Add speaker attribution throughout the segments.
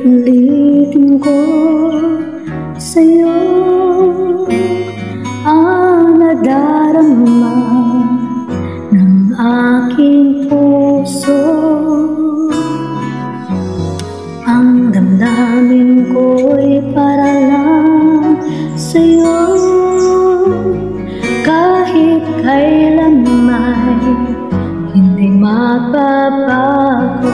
Speaker 1: Uulitin ko sa'yo ang nadarama ng aking puso. Ang damdamin ko'y para lang sa'yo, kahit kailan may hindi mababago.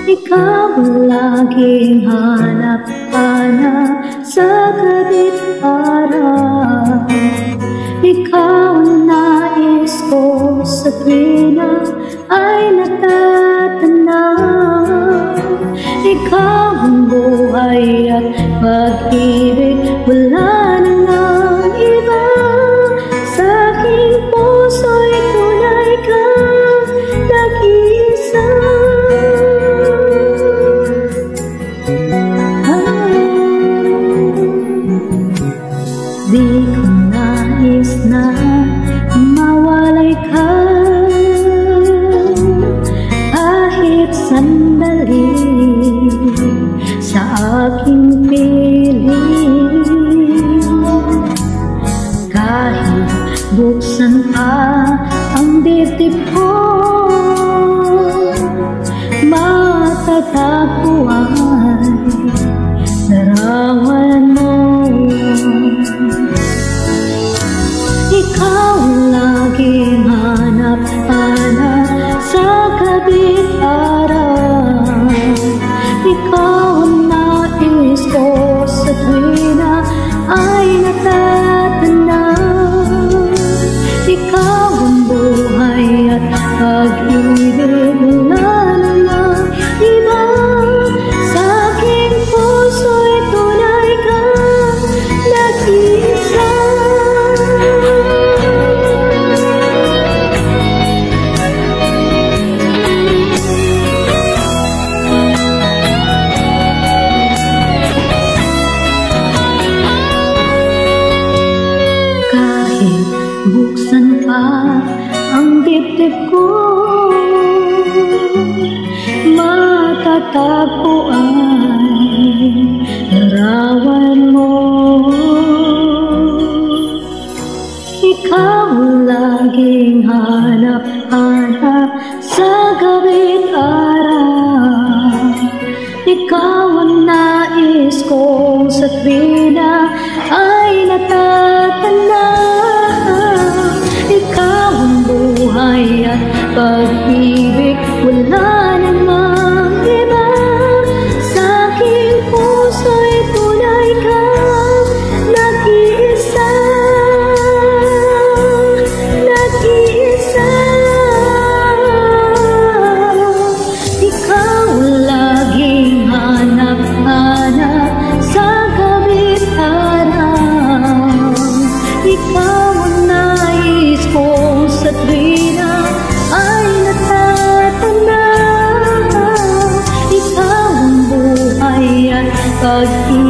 Speaker 1: Ikaw ang laging hanap-hanap sa gabi't araw. Ikaw ang nais ko sa tuwina ay natatanaw. Ikaw ang buhay at pag-ibig, wala na ngang iba. Sa aking puso'y tunay kang nag-iisa. Di ko nais na mawalay ka kahit sandali sa aking piling. Kahit buksan pa ang dibdib ko, matatagpo ay larawan mo. Ikaw ang laging hanap-hanap sa gabi't araw. Ikaw ang nais ko sa tuwina ay natatanaw. Ikaw ang buhay at pag-ibig, wala na ngang iba. Sa aking puso'y tunay kang nag-iisa. Buksan pa ang dibdib ko, matatagpo ay larawan mo. Ikaw ang laging hanap-hanap sa gabi't araw. Ikaw ang nais ko sa tuwina ay natatanaw. Ikaw ang buhay at pag-ibig, wala namang iba. Sa aking puso'y tunay kang nag-iisa. Nag-iisa. Ikaw ang laging hanap-hanap sa gabi't araw. Ikaw ang nais ko sa tuwina ay natatanaw. Ikaw ang buhay at pag-ibig.